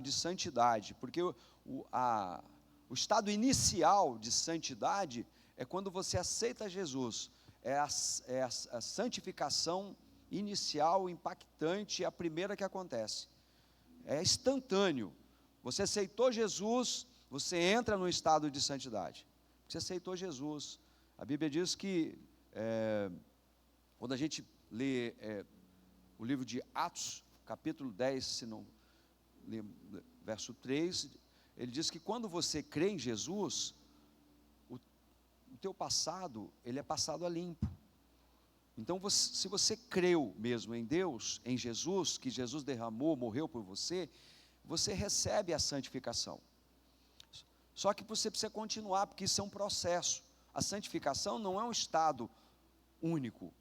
de santidade, porque o estado inicial de santidade é quando você aceita Jesus, é a santificação inicial, impactante, é a primeira que acontece, é instantâneo. Você aceitou Jesus, você entra no estado de santidade, você aceitou Jesus. A Bíblia diz que, quando a gente lê o livro de Atos, capítulo 10, se não verso 3, ele diz que quando você crê em Jesus, o teu passado, ele é passado a limpo. Então, se você creu mesmo em Deus, em Jesus, que Jesus derramou, morreu por você, você recebe a santificação. Só que você precisa continuar, porque isso é um processo. A santificação não é um estado único.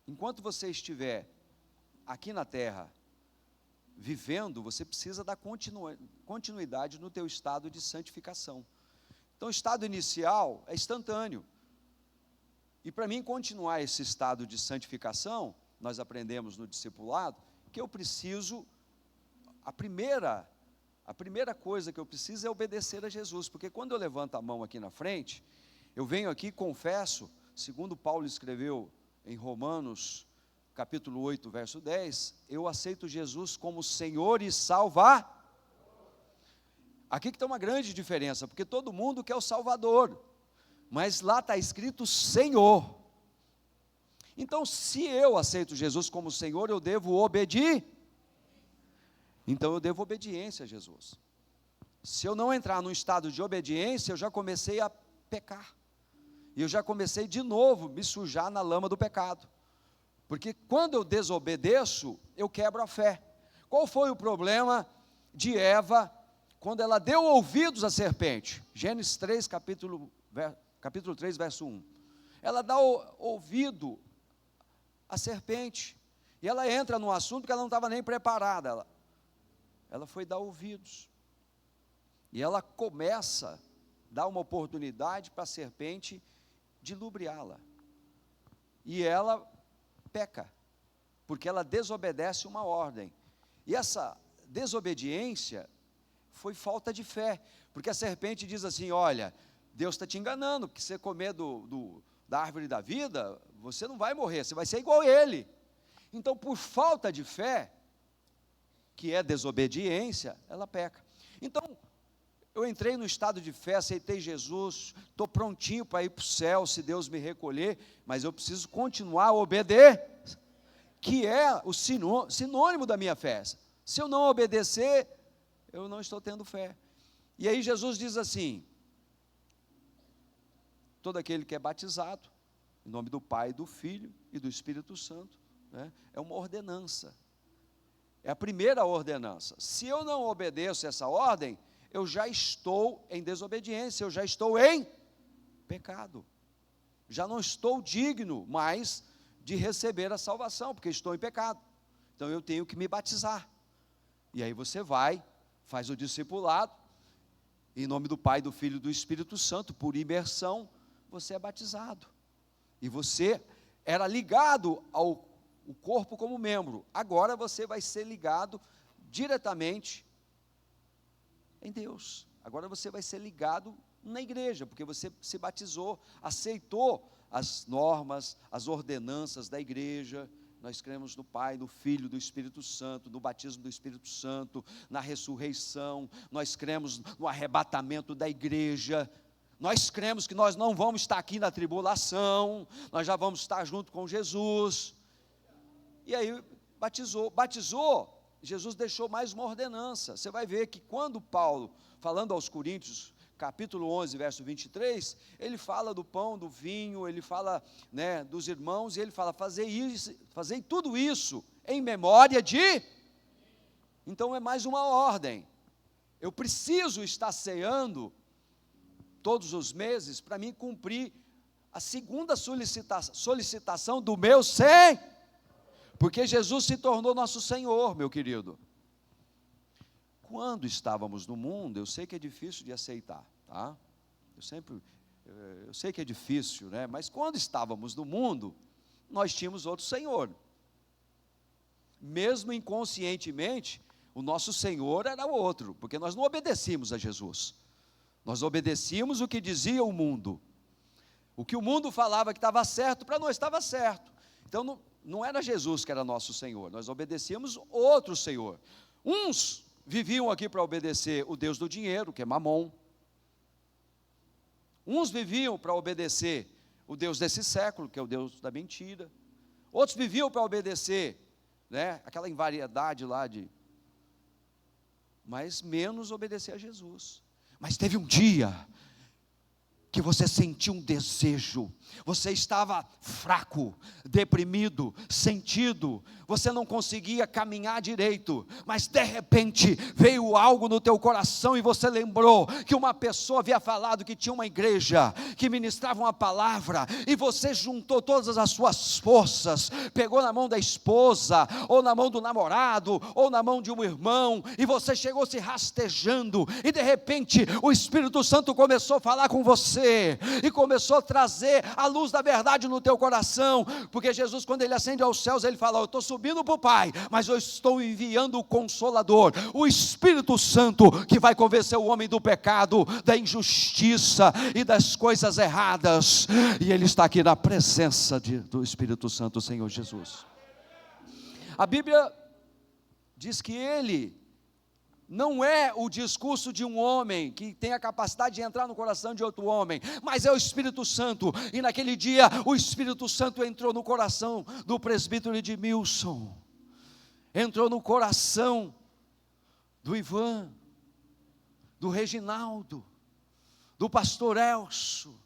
Enquanto você estiver aqui na terra, vivendo, você precisa dar continuidade no teu estado de santificação. Então, o estado inicial é instantâneo. E para mim continuar esse estado de santificação, nós aprendemos no discipulado, que eu preciso, a primeira coisa que eu preciso é obedecer a Jesus, porque quando eu levanto a mão aqui na frente, eu venho aqui e confesso, segundo Paulo escreveu em Romanos, capítulo 8, verso 10, eu aceito Jesus como Senhor e Salvador. Aqui que tem uma grande diferença, porque todo mundo quer o Salvador, mas lá está escrito Senhor. Então, se eu aceito Jesus como Senhor, eu devo obedecer. Então, eu devo obediência a Jesus. Se eu não entrar num estado de obediência, eu já comecei a pecar, e eu já comecei de novo me sujar na lama do pecado. Porque quando eu desobedeço, eu quebro a fé. Qual foi o problema de Eva, quando ela deu ouvidos à serpente? Gênesis 3, capítulo 3, verso 1. Ela dá ouvido à serpente, e ela entra no assunto que ela não estava nem preparada, ela foi dar ouvidos, e ela começa a dar uma oportunidade para a serpente de lubriá-la, e ela peca, porque ela desobedece uma ordem, e essa desobediência foi falta de fé, porque a serpente diz assim: olha, Deus está te enganando, porque se você comer da árvore da vida, você não vai morrer, você vai ser igual a ele. Então, por falta de fé, que é desobediência, ela peca. Então, eu entrei no estado de fé, aceitei Jesus, estou prontinho para ir para o céu, se Deus me recolher, mas eu preciso continuar a obedecer, que é o sinônimo da minha fé. Se eu não obedecer, eu não estou tendo fé. E aí Jesus diz assim: todo aquele que é batizado, em nome do Pai, do Filho e do Espírito Santo, né, é uma ordenança, é a primeira ordenança. Se eu não obedeço essa ordem, eu já estou em desobediência, eu já estou em pecado, já não estou digno mais de receber a salvação, porque estou em pecado. Então eu tenho que me batizar. E aí você vai, faz o discipulado, em nome do Pai, do Filho e do Espírito Santo, por imersão, você é batizado, e você era ligado ao corpo como membro, agora você vai ser ligado diretamente em Deus. Agora você vai ser ligado na igreja, porque você se batizou, aceitou as normas, as ordenanças da igreja. Nós cremos no Pai, no Filho, do Espírito Santo, no batismo do Espírito Santo, na ressurreição, nós cremos no arrebatamento da igreja, nós cremos que nós não vamos estar aqui na tribulação, nós já vamos estar junto com Jesus. E aí batizou, Jesus deixou mais uma ordenança. Você vai ver que quando Paulo, falando aos Coríntios, capítulo 11, verso 23, ele fala do pão, do vinho, ele fala, né, dos irmãos, e ele fala: fazei tudo isso em memória de... Então é mais uma ordem. Eu preciso estar ceando todos os meses para mim cumprir a segunda solicitação do meu Senhor, porque Jesus se tornou nosso Senhor, meu querido. Quando estávamos no mundo, eu sei que é difícil de aceitar, tá? Eu sei que é difícil, né? Mas quando estávamos no mundo, nós tínhamos outro Senhor. Mesmo inconscientemente, O nosso Senhor era o outro, porque nós não obedecíamos a Jesus. Nós obedecíamos o que dizia o mundo. O que o mundo falava que estava certo, para nós estava certo. Então não era Jesus que era nosso Senhor, nós obedecíamos outro Senhor. Uns viviam aqui para obedecer o Deus do dinheiro, que é Mamon. Uns viviam para obedecer o Deus desse século, que é o Deus da mentira. Outros viviam para obedecer, né, aquela invariedade lá mas menos obedecer a Jesus. Mas teve um dia que você sentiu um desejo, você estava fraco, deprimido, sentido, você não conseguia caminhar direito, mas de repente veio algo no teu coração e você lembrou que uma pessoa havia falado que tinha uma igreja, que ministrava uma palavra, e você juntou todas as suas forças, pegou na mão da esposa, ou na mão do namorado, ou na mão de um irmão, e você chegou se rastejando, e de repente o Espírito Santo começou a falar com você, e começou a trazer a luz da verdade no teu coração, porque Jesus, quando ele ascende aos céus, ele fala: eu estou subindo para o Pai, mas eu estou enviando o Consolador, o Espírito Santo, que vai convencer o homem do pecado, da injustiça e das coisas erradas, e ele está aqui na presença do Espírito Santo, o Senhor Jesus. A Bíblia diz que ele não é o discurso de um homem que tem a capacidade de entrar no coração de outro homem, mas é o Espírito Santo. E naquele dia o Espírito Santo entrou no coração do presbítero Edmilson, entrou no coração do Ivan, do Reginaldo, do pastor Elcio,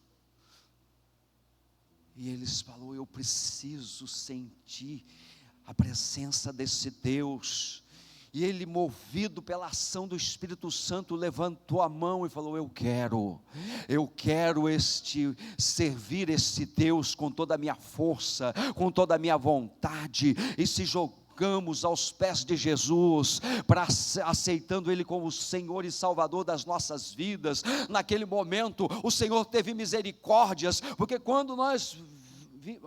e eles falaram: eu preciso sentir a presença desse Deus. E ele, movido pela ação do Espírito Santo, levantou a mão e falou: eu quero servir este Deus com toda a minha força, com toda a minha vontade, e se jogamos aos pés de Jesus, aceitando Ele como Senhor e Salvador das nossas vidas. Naquele momento o Senhor teve misericórdias, porque quando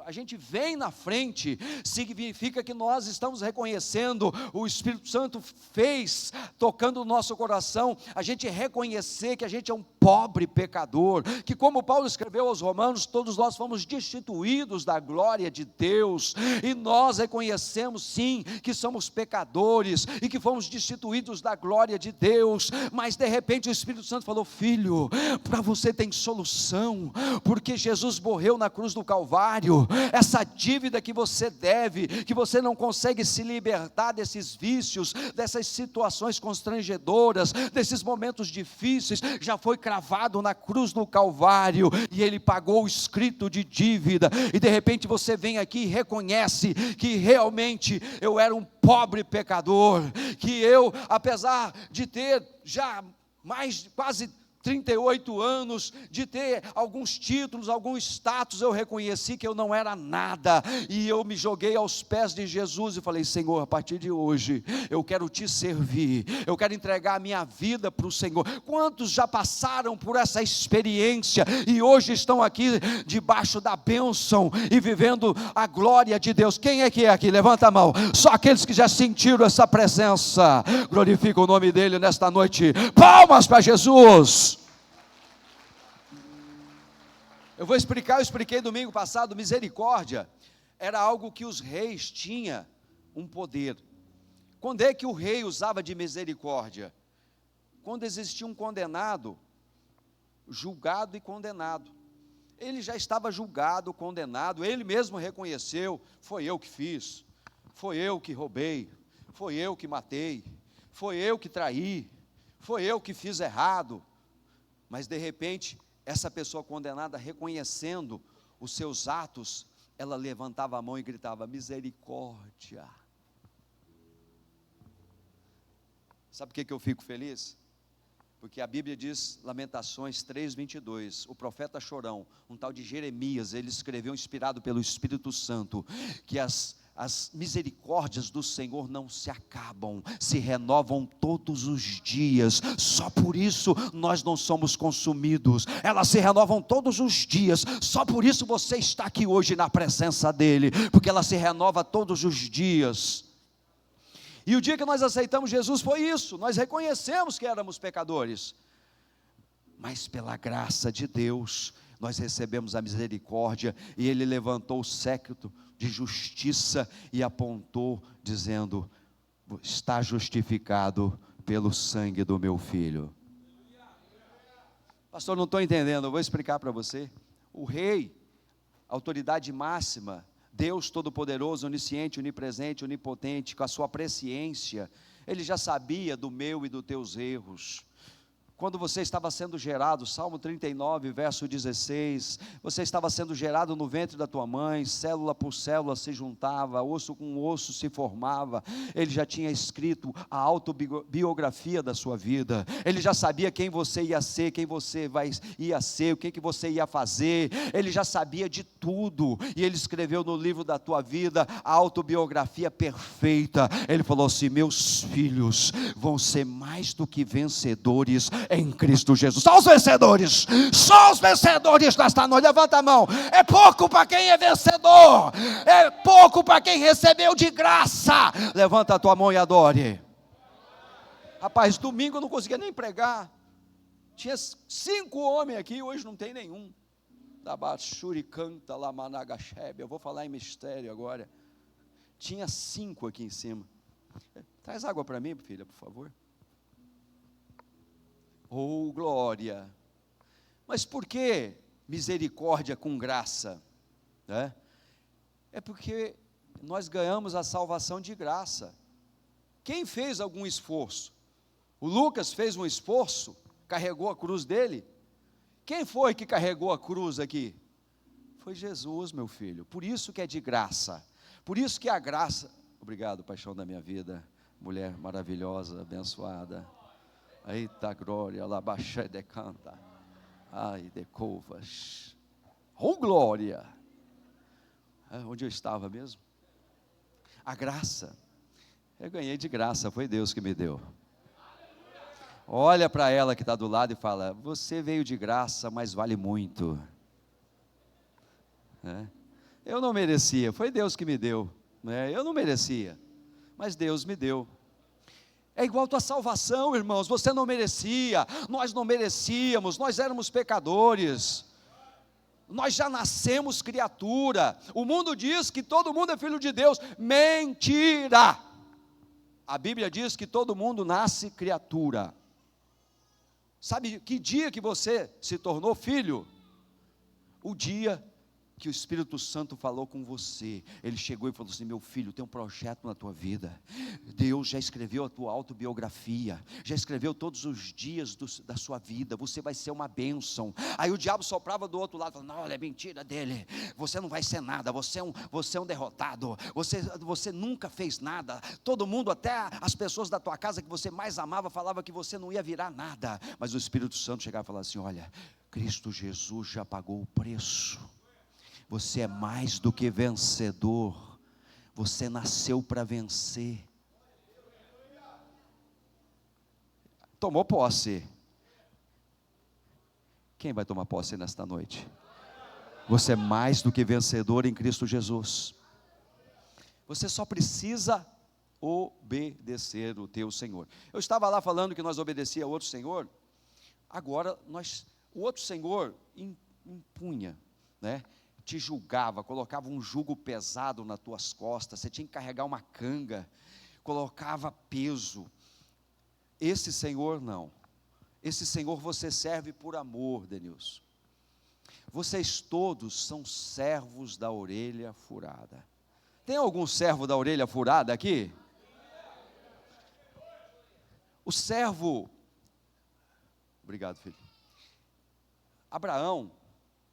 a gente vem na frente, significa que nós estamos reconhecendo, o Espírito Santo fez, tocando o nosso coração, a gente reconhecer que a gente é um pobre pecador, que como Paulo escreveu aos Romanos, todos nós fomos destituídos da glória de Deus, e nós reconhecemos sim, que somos pecadores, e que fomos destituídos da glória de Deus, mas de repente o Espírito Santo falou: filho, para você tem solução, porque Jesus morreu na cruz do Calvário. Essa dívida que você deve, que você não consegue se libertar desses vícios, dessas situações constrangedoras, desses momentos difíceis, já foi cravado na cruz do Calvário, e Ele pagou o escrito de dívida. E de repente você vem aqui e reconhece que realmente eu era um pobre pecador, que eu, apesar de ter já quase 38 anos, de ter alguns títulos, algum status, eu reconheci que eu não era nada, e eu me joguei aos pés de Jesus e falei: Senhor, a partir de hoje, eu quero te servir, eu quero entregar a minha vida para o Senhor. Quantos já passaram por essa experiência, e hoje estão aqui, debaixo da bênção, e vivendo a glória de Deus? Quem é que é aqui? Levanta a mão. Só aqueles que já sentiram essa presença, glorifica o nome dEle nesta noite. Palmas para Jesus. Eu expliquei domingo passado, misericórdia era algo que os reis tinham um poder. Quando é que o rei usava de misericórdia? Quando existia um condenado, julgado e condenado. Ele já estava julgado, condenado, ele mesmo reconheceu: foi eu que fiz, foi eu que roubei, foi eu que matei, foi eu que traí, foi eu que fiz errado. Mas de repente, essa pessoa condenada, reconhecendo os seus atos, ela levantava a mão e gritava: misericórdia. Sabe por que eu fico feliz? Porque a Bíblia diz, Lamentações 3:22, o profeta chorão, um tal de Jeremias, ele escreveu, inspirado pelo Espírito Santo, que as misericórdias do Senhor não se acabam, se renovam todos os dias. Só por isso nós não somos consumidos, elas se renovam todos os dias. Só por isso você está aqui hoje na presença dEle, porque ela se renova todos os dias. E o dia que nós aceitamos Jesus foi isso, nós reconhecemos que éramos pecadores, mas pela graça de Deus, nós recebemos a misericórdia, e Ele levantou o séquito de justiça e apontou, dizendo: está justificado pelo sangue do meu filho. Pastor, não estou entendendo, eu vou explicar para você. O rei, autoridade máxima, Deus Todo-Poderoso, Onisciente, Onipresente, Onipotente, com a sua presciência, Ele já sabia do meu e dos teus erros. Quando você estava sendo gerado, Salmo 39, verso 16, você estava sendo gerado no ventre da tua mãe, célula por célula se juntava, osso com osso se formava, Ele já tinha escrito a autobiografia da sua vida, Ele já sabia quem você ia ser, quem você ia ser, o que você ia fazer, Ele já sabia de tudo, e Ele escreveu no livro da tua vida a autobiografia perfeita. Ele falou assim: meus filhos vão ser mais do que vencedores em Cristo Jesus. Só os vencedores nesta noite. Levanta a mão. É pouco para quem é vencedor, é pouco para quem recebeu de graça. Levanta a tua mão e adore. Rapaz, domingo eu não conseguia nem pregar, tinha 5 homens aqui, hoje não tem nenhum. Eu vou falar em mistério agora. Tinha 5 aqui em cima. Traz água para mim, filha, por favor. Oh, glória! Mas por que misericórdia com graça? É porque nós ganhamos a salvação de graça. Quem fez algum esforço? O Lucas fez um esforço, carregou a cruz dele. Quem foi que carregou a cruz aqui? Foi Jesus, meu filho. Por isso que é de graça. Por isso que a graça... Obrigado, paixão da minha vida, mulher maravilhosa, abençoada. Eita glória, labaxé de canta, ai de covas, oh glória. Onde eu estava mesmo? A graça, eu ganhei de graça, foi Deus que me deu. Olha para ela que está do lado e fala: você veio de graça, mas vale muito. Eu não merecia, foi Deus que me deu, eu não merecia, mas Deus me deu. É igual a tua salvação, irmãos, você não merecia, nós não merecíamos, nós éramos pecadores, nós já nascemos criatura. O mundo diz que todo mundo é filho de Deus, mentira! A Bíblia diz que todo mundo nasce criatura. Sabe que dia que você se tornou filho? O dia que o Espírito Santo falou com você. Ele chegou e falou assim: meu filho, tem um projeto na tua vida. Deus já escreveu a tua autobiografia, já escreveu todos os dias da sua vida. Você vai ser uma bênção. Aí o diabo soprava do outro lado, falando: não, é mentira dele, você não vai ser nada, você é um derrotado, você nunca fez nada. Todo mundo, até as pessoas da tua casa que você mais amava, falava que você não ia virar nada. Mas o Espírito Santo chegava e falava assim: olha, Cristo Jesus já pagou o preço. Você é mais do que vencedor. Você nasceu para vencer. Tomou posse. Quem vai tomar posse nesta noite? Você é mais do que vencedor em Cristo Jesus. Você só precisa obedecer o teu Senhor. Eu estava lá falando que nós obedecia a outro Senhor. Agora o outro Senhor impunha, te julgava, colocava um jugo pesado nas tuas costas, você tinha que carregar uma canga, colocava peso. Esse Senhor não, esse Senhor você serve por amor, Denilson. Vocês todos são servos da orelha furada. Tem algum servo da orelha furada aqui? O servo, obrigado, filho. Abraão,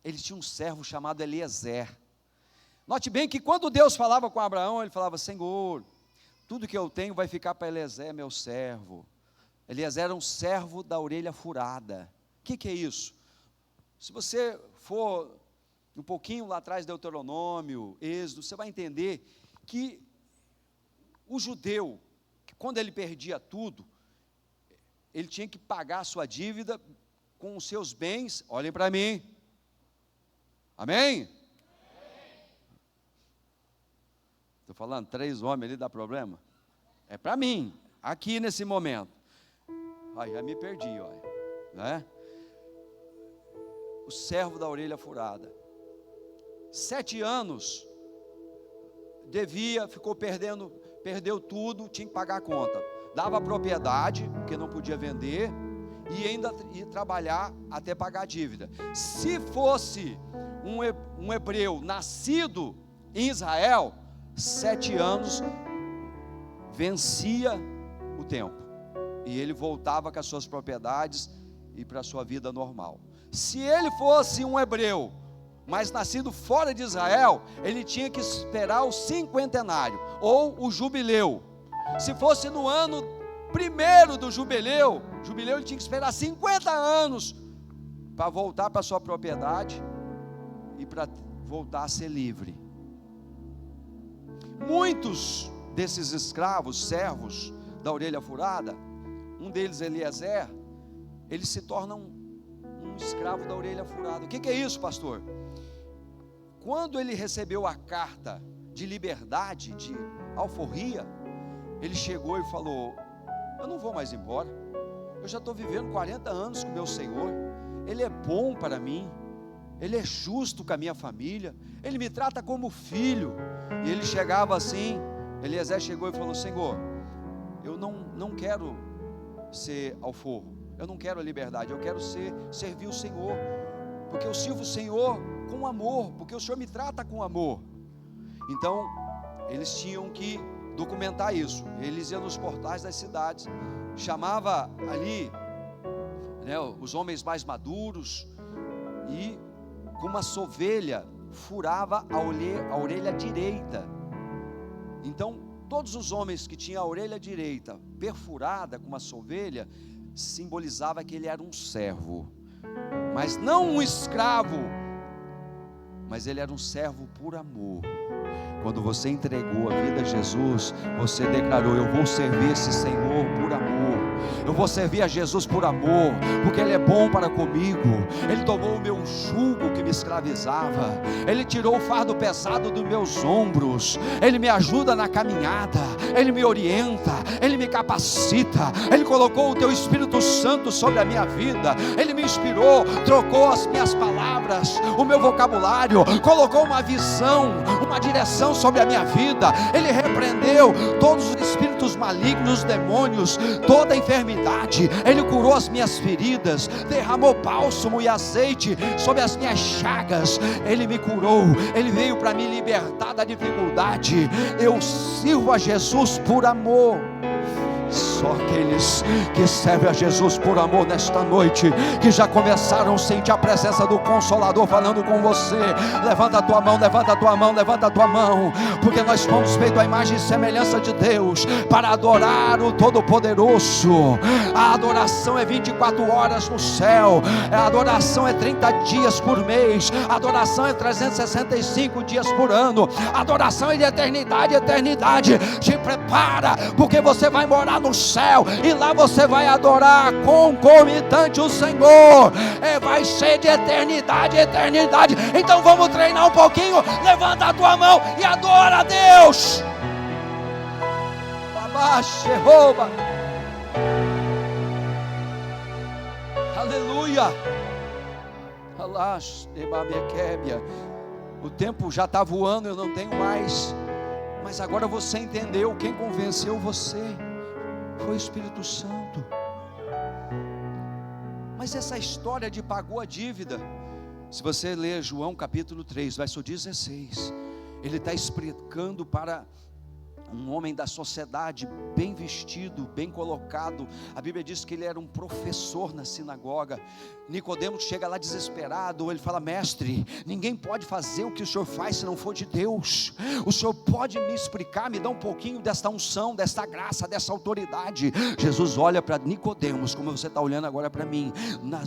ele tinha um servo chamado Eliezer. Note bem que quando Deus falava com Abraão, ele falava: Senhor, tudo que eu tenho vai ficar para Eliezer, meu servo. Eliezer era um servo da orelha furada. O que é isso? Se você for um pouquinho lá atrás, Deuteronômio, Êxodo, você vai entender que o judeu, quando ele perdia tudo, ele tinha que pagar a sua dívida com os seus bens. Olhem para mim. Amém? Estou falando, 3 homens ali dá problema? É para mim, aqui nesse momento. Ai, já me perdi, olha, né? O servo da orelha furada, 7 anos, devia, perdeu tudo, tinha que pagar a conta. Dava a propriedade, porque não podia vender, e ainda ia trabalhar até pagar a dívida. Se fosse um hebreu nascido em Israel, 7 anos, vencia o tempo, e ele voltava com as suas propriedades e para a sua vida normal. Se ele fosse um hebreu, mas nascido fora de Israel, ele tinha que esperar o 50º, ou o jubileu. Se fosse no ano primeiro do jubileu, ele tinha que esperar 50 anos, para voltar para a sua propriedade, e para voltar a ser livre. Muitos desses escravos, servos da orelha furada, um deles, Eliezer, ele se torna um escravo da orelha furada. O que é isso, pastor? Quando ele recebeu a carta de liberdade, de alforria, ele chegou e falou: eu não vou mais embora, eu já estou vivendo 40 anos com meu Senhor, Ele é bom para mim, Ele é justo com a minha família, Ele me trata como filho. E ele chegava assim, Eliezer chegou e falou: Senhor, eu não quero ser alforro, eu não quero a liberdade, eu quero servir o Senhor, porque eu sirvo o Senhor com amor, porque o Senhor me trata com amor. Então eles tinham que documentar isso. Eles iam nos portais das cidades, chamava ali, né, os homens mais maduros, e com uma sovelha furava a orelha direita. Então todos os homens que tinham a orelha direita perfurada com uma sovelha, simbolizava que ele era um servo, mas não um escravo, mas ele era um servo por amor. Quando você entregou a vida a Jesus, você declarou: eu vou servir esse Senhor por amor, eu vou servir a Jesus por amor, porque Ele é bom para comigo. Ele tomou o meu jugo que me escravizava, Ele tirou o fardo pesado dos meus ombros, Ele me ajuda na caminhada, Ele me orienta, Ele me capacita, Ele colocou o Teu Espírito Santo sobre a minha vida, Ele me inspirou, trocou as minhas palavras, o meu vocabulário, colocou uma visão, uma direção sobre a minha vida. Ele repreendeu todos os espíritos malignos, demônios, toda a enfermidade. Ele curou as minhas feridas, derramou bálsamo e azeite sobre as minhas chagas. Ele me curou, Ele veio para me libertar da dificuldade. Eu sirvo a Jesus por amor. Só aqueles que servem a Jesus por amor nesta noite, que já começaram a sentir a presença do Consolador falando com você. Levanta a tua mão, levanta a tua mão, levanta a tua mão, porque nós fomos feitos à imagem e semelhança de Deus, para adorar o Todo-Poderoso. A adoração é 24 horas no céu, a adoração é 30 dias por mês, a adoração é 365 dias por ano, a adoração é de eternidade, eternidade. Te prepara, porque você vai morar no céu, e lá você vai adorar concomitante o Senhor. Vai ser de eternidade, eternidade. Então vamos treinar um pouquinho. Levanta a tua mão e adora a Deus. Aleluia. O tempo já está voando, eu não tenho mais, mas agora você entendeu. Quem convenceu você foi o Espírito Santo. Mas essa história de pagou a dívida, se você ler João capítulo 3, verso 16, ele está explicando para um homem da sociedade, bem vestido, bem colocado. A Bíblia diz que ele era um professor na sinagoga. Nicodemos chega lá desesperado, ele fala: mestre, ninguém pode fazer o que o Senhor faz se não for de Deus. O Senhor pode me explicar, me dar um pouquinho desta unção, desta graça, dessa autoridade? Jesus olha para Nicodemos, como você está olhando agora para mim,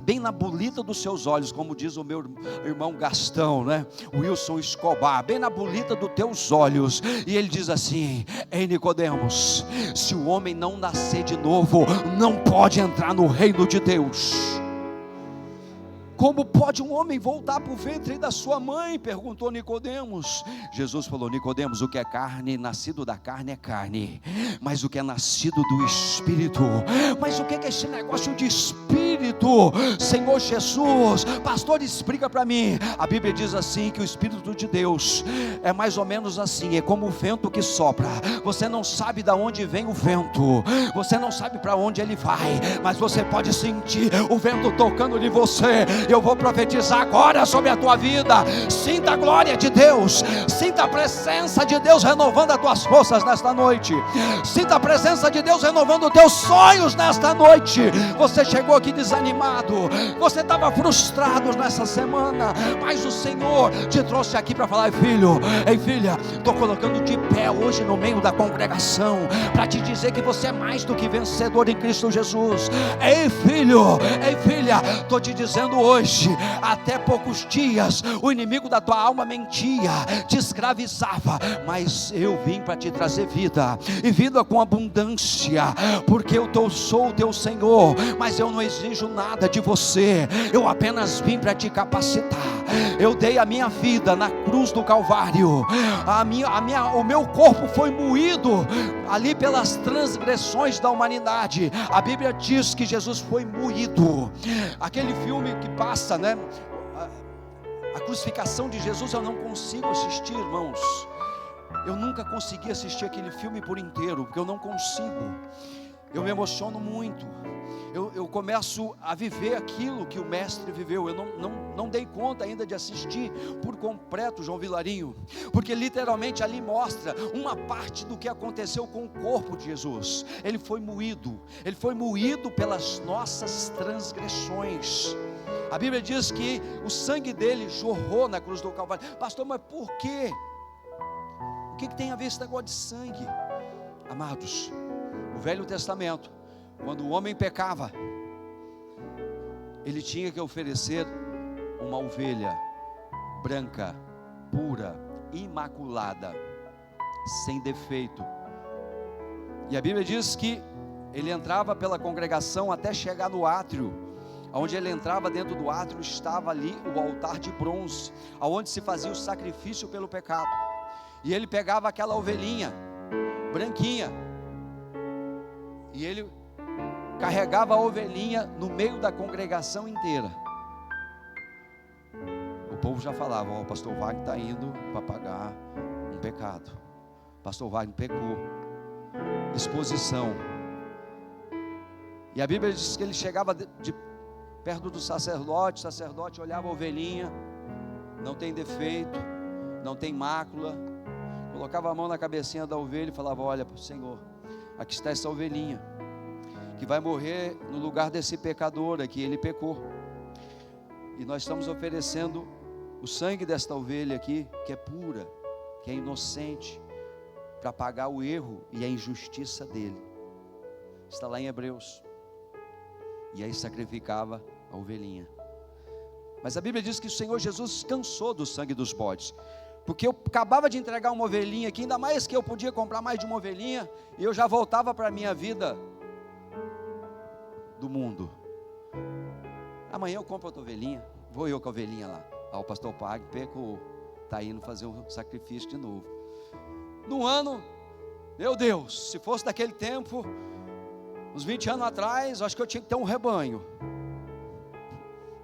bem na bolita dos seus olhos, como diz o meu irmão Gastão, né? Wilson Escobar, bem na bolita dos teus olhos, e ele diz assim: ei Nicodemos, se o homem não nascer de novo, não pode entrar no reino de Deus. Como pode um homem voltar para o ventre da sua mãe? Perguntou Nicodemos. Jesus falou: Nicodemos, o que é carne, nascido da carne é carne, mas o que é nascido do Espírito. Mas o que é esse negócio de Espírito, Senhor Jesus? Pastor, explica para mim. A Bíblia diz assim, que o Espírito de Deus é mais ou menos assim, é como o vento que sopra. Você não sabe de onde vem o vento, você não sabe para onde ele vai, mas você pode sentir o vento tocando em você. Eu vou profetizar agora sobre a tua vida. Sinta a glória de Deus, sinta a presença de Deus renovando as tuas forças nesta noite. Sinta a presença de Deus renovando os teus sonhos nesta noite. Você chegou aqui desanimado, você estava frustrado nessa semana, mas o Senhor te trouxe aqui para falar: filho, ei filha, estou colocando de pé hoje no meio da congregação para te dizer que você é mais do que vencedor em Cristo Jesus. Ei filho, ei filha, estou te dizendo hoje, até poucos dias o inimigo da tua alma mentia, te escravizava, mas eu vim para te trazer vida, e vida com abundância, porque eu sou o teu Senhor, mas eu não exijo nada de você, eu apenas vim para te capacitar. Eu dei a minha vida na cruz do Calvário, o meu corpo foi moído ali pelas transgressões da humanidade. A Bíblia diz que Jesus foi moído. Aquele filme que passa, né? A crucificação de Jesus, eu não consigo assistir, irmãos. Eu nunca consegui assistir aquele filme por inteiro, porque eu não consigo. Eu me emociono muito. Eu começo a viver aquilo que o mestre viveu. Eu não dei conta ainda de assistir por completo João Vilarinho, porque literalmente ali mostra uma parte do que aconteceu com o corpo de Jesus. Ele foi moído pelas nossas transgressões. A Bíblia diz que o sangue dele jorrou na cruz do Calvário. Pastor, mas por quê? O que tem a ver esse negócio de sangue? Amados, o Velho Testamento, quando o homem pecava, ele tinha que oferecer uma ovelha branca, pura, imaculada, sem defeito. E a Bíblia diz que ele entrava pela congregação até chegar no átrio. Onde ele entrava, dentro do átrio estava ali o altar de bronze, aonde se fazia o sacrifício pelo pecado. E ele pegava aquela ovelhinha branquinha, e ele carregava a ovelhinha no meio da congregação inteira. O povo já falava: ó, o pastor Wagner está indo para pagar um pecado, pastor Wagner pecou. Exposição. E a Bíblia diz que ele chegava perto do sacerdote, o sacerdote olhava a ovelhinha, não tem defeito, não tem mácula, colocava a mão na cabecinha da ovelha e falava: olha, Senhor, aqui está essa ovelhinha, que vai morrer no lugar desse pecador aqui, ele pecou, e nós estamos oferecendo o sangue desta ovelha aqui, que é pura, que é inocente, para pagar o erro e a injustiça dele. Está lá em Hebreus. E aí sacrificava a ovelhinha. Mas a Bíblia diz que o Senhor Jesus cansou do sangue dos bodes, porque eu acabava de entregar uma ovelhinha aqui, ainda mais que eu podia comprar mais de uma ovelhinha, e eu já voltava para a minha vida do mundo. Amanhã eu compro outra ovelhinha, vou eu com a ovelhinha lá. O pastor Wagner pecou, está indo fazer o sacrifício de novo. No ano, meu Deus, se fosse daquele tempo, uns 20 anos atrás, acho que eu tinha que ter um rebanho.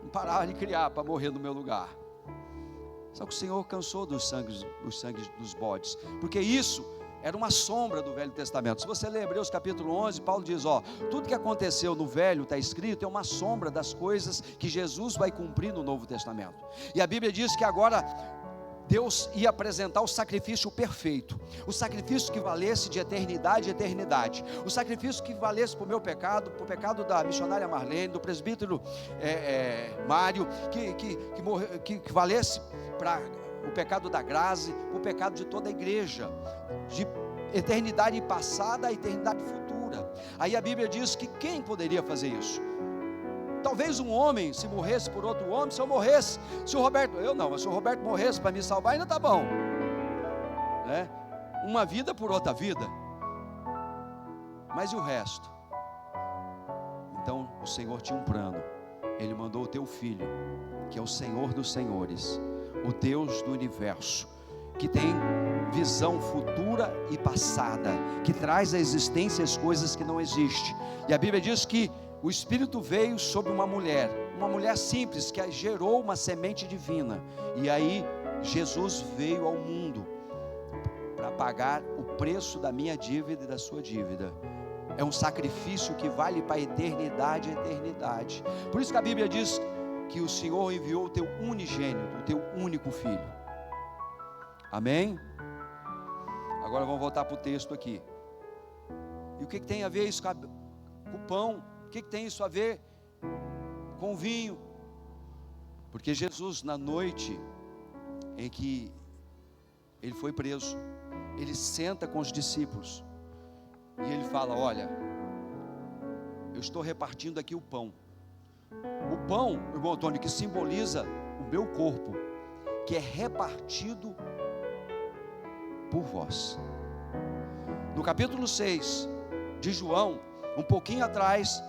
Não parava de criar para morrer no meu lugar. Só que o Senhor cansou dos sangues dos bodes, porque isso era uma sombra do Velho Testamento. Se você ler Hebreus capítulo 11, Paulo diz: ó, tudo que aconteceu no Velho está escrito, é uma sombra das coisas que Jesus vai cumprir no Novo Testamento. E a Bíblia diz que agora Deus ia apresentar o sacrifício perfeito, o sacrifício que valesse de eternidade a eternidade, o sacrifício que valesse para o meu pecado, para o pecado da missionária Marlene, do presbítero Mário, que valesse para o pecado da Grazi, o pecado de toda a igreja, de eternidade passada a eternidade futura. Aí a Bíblia diz que quem poderia fazer isso? Talvez um homem, se morresse por outro homem, se eu morresse, se o Roberto, eu não, mas se o Roberto morresse para me salvar, ainda está bom, né? Uma vida por outra vida, mas e o resto? Então o Senhor tinha um plano, Ele mandou o teu Filho, que é o Senhor dos Senhores, o Deus do universo, que tem visão futura e passada, que traz à existência as coisas que não existem. E a Bíblia diz que o Espírito veio sobre uma mulher simples, que gerou uma semente divina. E aí Jesus veio ao mundo para pagar o preço da minha dívida e da sua dívida. É um sacrifício que vale para a eternidade e eternidade. Por isso que a Bíblia diz que o Senhor enviou o teu unigênito, o teu único Filho. Amém? Agora vamos voltar para o texto aqui. E o que tem a ver isso com o pão? O que tem isso a ver com o vinho? Porque Jesus, na noite em que ele foi preso, ele senta com os discípulos e ele fala: olha, eu estou repartindo aqui o pão. O pão, irmão Antônio, que simboliza o meu corpo, que é repartido por vós. No capítulo 6 de João, um pouquinho atrás,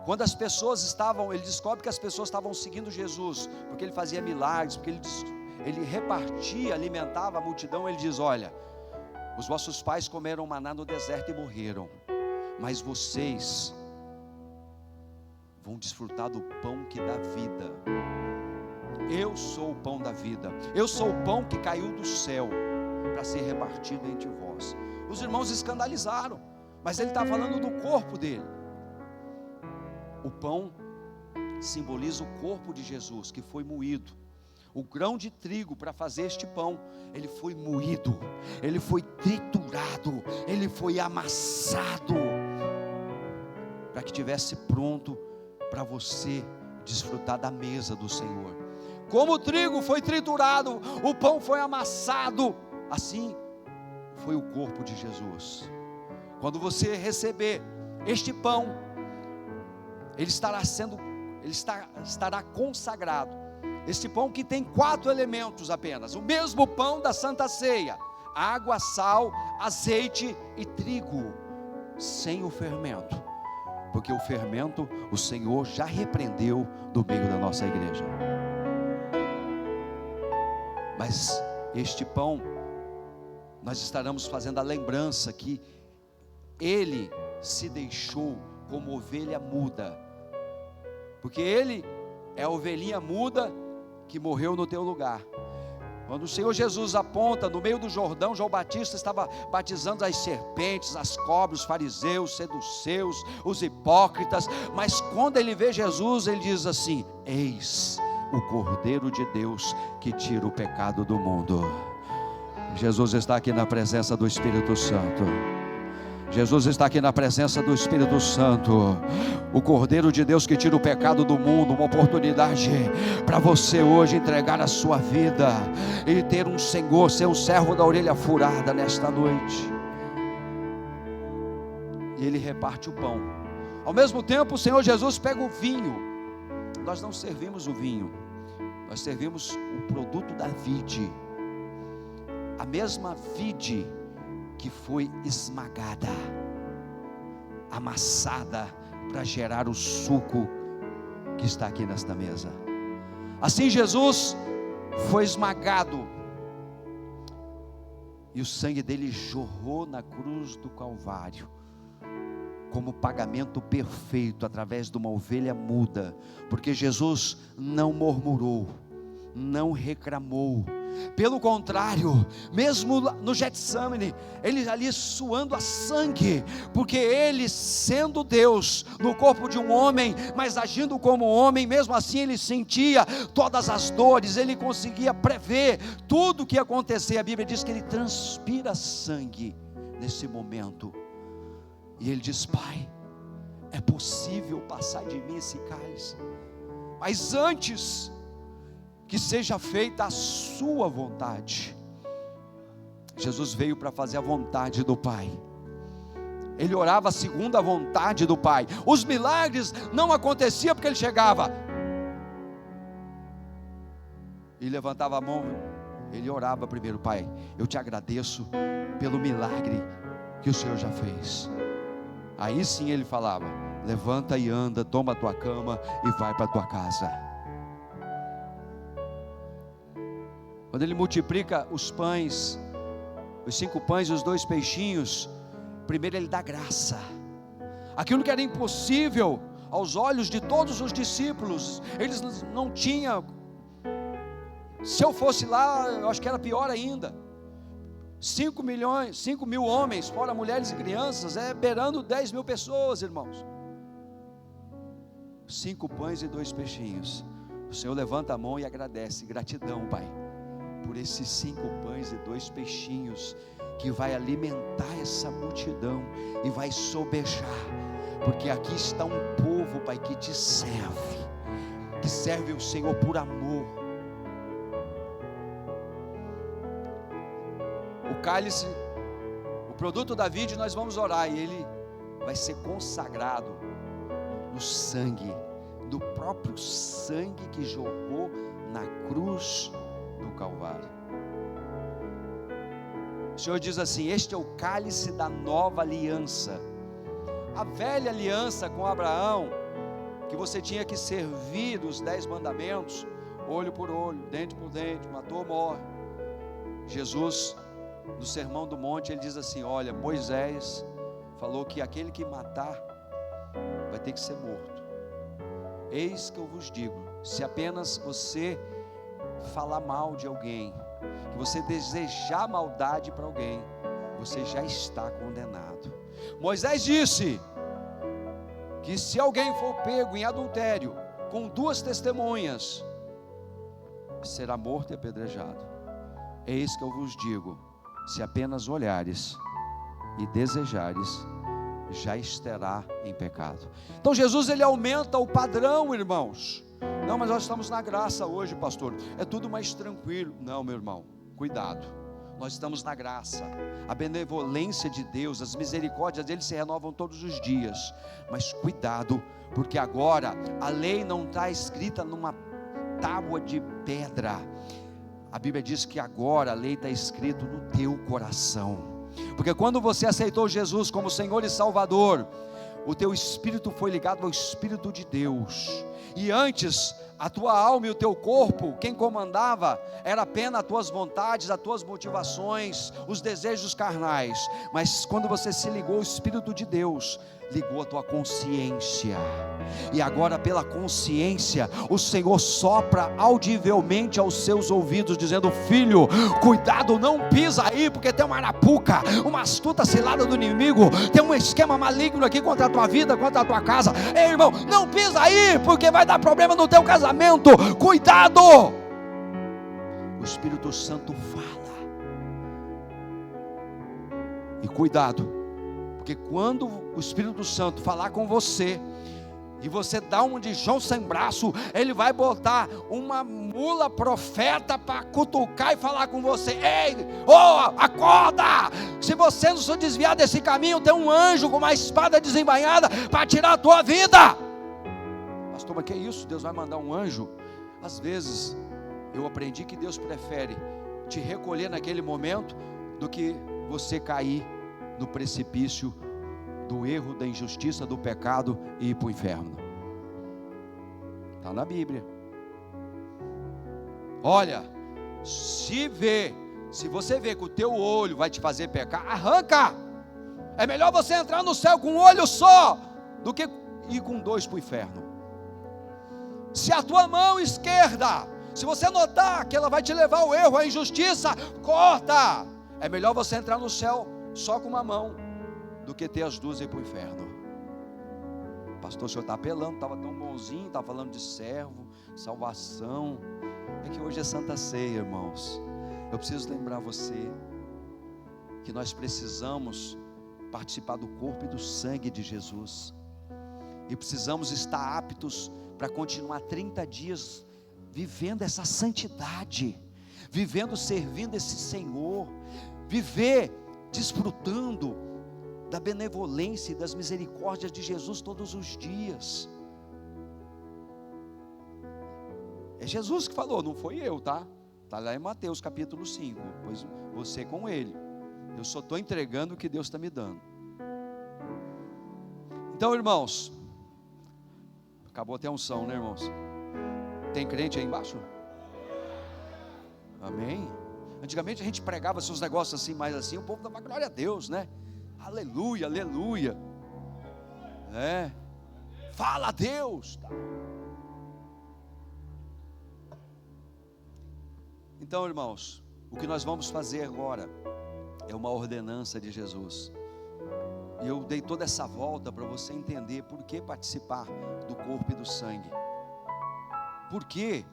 quando as pessoas estavam, ele descobre que as pessoas estavam seguindo Jesus, porque ele fazia milagres, porque ele repartia, alimentava a multidão. Ele diz: olha, os vossos pais comeram maná no deserto e morreram, mas vocês vão desfrutar do pão que dá vida. Eu sou o pão da vida, eu sou o pão que caiu do céu para ser repartido entre vós. Os irmãos escandalizaram, mas ele está falando do corpo dele. O pão simboliza o corpo de Jesus, que foi moído. O grão de trigo para fazer este pão, ele foi moído, ele foi triturado, ele foi amassado, para que estivesse pronto para você desfrutar da mesa do Senhor. Como o trigo foi triturado, o pão foi amassado, assim foi o corpo de Jesus. Quando você receber este pão, ele estará consagrado. Este pão que tem 4 elementos apenas, o mesmo pão da Santa Ceia: água, sal, azeite e trigo, sem o fermento, porque o fermento o Senhor já repreendeu do meio da nossa igreja. Mas este pão, nós estaremos fazendo a lembrança que ele se deixou como ovelha muda, porque ele é a ovelhinha muda que morreu no teu lugar. Quando o Senhor Jesus aponta no meio do Jordão, João Batista estava batizando as serpentes, as cobras, os fariseus, seduceus, os hipócritas. Mas quando ele vê Jesus, ele diz assim: eis o Cordeiro de Deus que tira o pecado do mundo. Jesus está aqui na presença do Espírito Santo. Jesus está aqui na presença do Espírito Santo, o Cordeiro de Deus que tira o pecado do mundo. Uma oportunidade para você hoje entregar a sua vida e ter um Senhor, ser um servo da orelha furada nesta noite. E ele reparte o pão. Ao mesmo tempo, o Senhor Jesus pega o vinho. Nós não servimos o vinho, nós servimos o produto da vide, a mesma vide que foi esmagada, amassada para gerar o suco que está aqui nesta mesa. Assim Jesus foi esmagado e o sangue dele jorrou na cruz do Calvário, como pagamento perfeito através de uma ovelha muda, porque Jesus não murmurou, não reclamou. Pelo contrário, mesmo no Getsemane, ele ali suando a sangue, porque ele, sendo Deus no corpo de um homem, mas agindo como homem, mesmo assim ele sentia todas as dores, ele conseguia prever tudo o que ia acontecer. A Bíblia diz que ele transpira sangue nesse momento, e ele diz: Pai, é possível passar de mim esse cálice, mas antes que seja feita a sua vontade. Jesus veio para fazer a vontade do Pai. Ele orava segundo a vontade do Pai. Os milagres não aconteciam porque ele chegava e levantava a mão. Ele orava primeiro: Pai, eu te agradeço pelo milagre que o Senhor já fez. Aí sim ele falava: levanta e anda, toma a tua cama e vai para a tua casa. Quando ele multiplica os pães, os 5 pães e os 2 peixinhos, primeiro ele dá graça. Aquilo que era impossível aos olhos de todos os discípulos, eles não tinham. Se eu fosse lá, eu acho que era pior ainda. 5 mil homens, fora mulheres e crianças, beirando 10 mil pessoas, irmãos. 5 pães e 2 peixinhos. O Senhor levanta a mão e agradece. Gratidão, Pai, por esses 5 pães e 2 peixinhos, que vai alimentar essa multidão e vai sobejar, porque aqui está um povo, Pai, que te serve, que serve o Senhor por amor. O cálice, o produto da vide, nós vamos orar, e ele vai ser consagrado no sangue, do próprio sangue que jogou na cruz do Calvário. O Senhor diz assim: este é o cálice da nova aliança. A velha aliança com Abraão, que você tinha que servir os 10 mandamentos, olho por olho, dente por dente, matou, morre. Jesus, no Sermão do Monte, ele diz assim: olha, Moisés falou que aquele que matar vai ter que ser morto. Eis que eu vos digo, se apenas você falar mal de alguém, que você desejar maldade para alguém, você já está condenado. Moisés disse que se alguém for pego em adultério com 2 testemunhas, será morto e apedrejado. Eis que eu vos digo, se apenas olhares e desejares, já estará em pecado. Então Jesus, ele aumenta o padrão, irmãos. Não, mas nós estamos na graça hoje, pastor, é tudo mais tranquilo. Não, meu irmão, cuidado, nós estamos na graça. A benevolência de Deus, as misericórdias dele se renovam todos os dias. Mas cuidado, porque agora a lei não está escrita numa tábua de pedra. A Bíblia diz que agora a lei está escrita no teu coração. Porque quando você aceitou Jesus como Senhor e Salvador, o teu espírito foi ligado ao Espírito de Deus. E antes, a tua alma e o teu corpo, quem comandava era apenas as tuas vontades, as tuas motivações, os desejos carnais. Mas quando você se ligou ao Espírito de Deus, ligou a tua consciência, e agora pela consciência o Senhor sopra audivelmente aos seus ouvidos, dizendo: filho, cuidado, não pisa aí, porque tem uma arapuca, uma astuta cilada do inimigo, tem um esquema maligno aqui contra a tua vida, contra a tua casa. Ei, irmão, não pisa aí, porque vai dar problema no teu casamento. Cuidado. O Espírito Santo fala, e cuidado, porque quando o Espírito Santo falar com você, e você dá um de João sem braço, ele vai botar uma mula profeta para cutucar e falar com você: ei, acorda, se você não se desviar desse caminho, tem um anjo com uma espada desembainhada para tirar a tua vida. Pastor, mas que é isso? Deus vai mandar um anjo? Às vezes eu aprendi que Deus prefere te recolher naquele momento do que você cair no precipício do erro, da injustiça, do pecado e ir para o inferno. Está na Bíblia. Olha, se você vê que o teu olho vai te fazer pecar, arranca. É melhor você entrar no céu com um olho só do que ir com 2 para o inferno. Se a tua mão esquerda, se você notar que ela vai te levar ao erro, à injustiça, corta. É melhor você entrar no céu só com uma mão do que ter as 2 e ir para o inferno. Pastor, o senhor está apelando, estava tão bonzinho, estava falando de servo, salvação. É que hoje é Santa Ceia, irmãos. Eu preciso lembrar você que nós precisamos participar do corpo e do sangue de Jesus, e precisamos estar aptos para continuar 30 dias vivendo essa santidade, vivendo servindo esse Senhor, viver desfrutando da benevolência e das misericórdias de Jesus todos os dias. É Jesus que falou, não foi eu, tá? Está lá em Mateus capítulo 5, pois você com ele, eu só estou entregando o que Deus está me dando. Então, irmãos, Acabou até a unção, né, irmãos? Tem crente aí embaixo? Amém? Antigamente a gente pregava seus negócios assim, mais assim, o povo dava glória a Deus, né? Aleluia, aleluia. Fala a Deus. Então, irmãos, o que nós vamos fazer agora é uma ordenança de Jesus. E eu dei toda essa volta para você entender por que participar do corpo e do sangue. Porque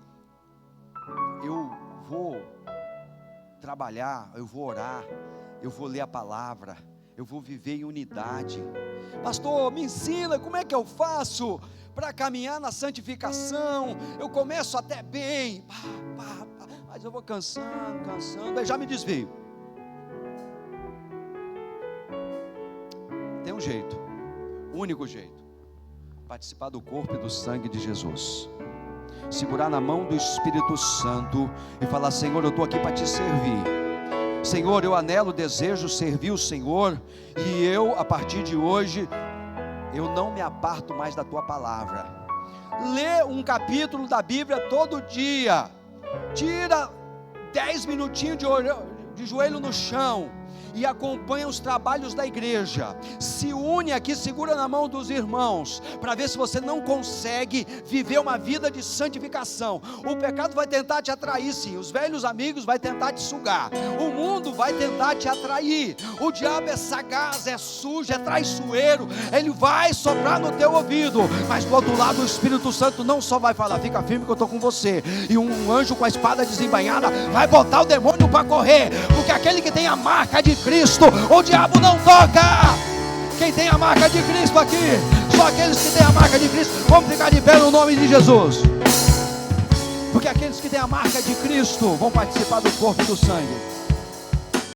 eu vou trabalhar, eu vou orar, eu vou ler a palavra, eu vou viver em unidade. Pastor, me ensina como é que eu faço para caminhar na santificação. Eu começo até bem, mas eu vou cansando, aí já me desvio. Tem um jeito, único jeito: participar do corpo e do sangue de Jesus. Segurar na mão do Espírito Santo e falar: Senhor, eu estou aqui para te servir. Senhor, eu anelo, desejo servir o Senhor. E eu, a partir de hoje, eu não me aparto mais da tua palavra. Lê um capítulo da Bíblia todo dia. Tira 10 minutinhos de joelho no chão e acompanha os trabalhos da igreja. Se une aqui, segura na mão dos irmãos, para ver se você não consegue viver uma vida de santificação. O pecado vai tentar te atrair, sim. Os velhos amigos vai tentar te sugar. O mundo vai tentar te atrair. O diabo é sagaz, é sujo, é traiçoeiro. Ele vai soprar no teu ouvido. Mas do outro lado, o Espírito Santo não só vai falar: fica firme que eu estou com você. E um anjo com a espada desembainhada vai botar o demônio para correr. Porque aquele que tem a marca de Cristo, o diabo não toca. Quem tem a marca de Cristo aqui? Só aqueles que têm a marca de Cristo. Vamos ficar de pé no nome de Jesus. Porque aqueles que têm a marca de Cristo vão participar do corpo e do sangue.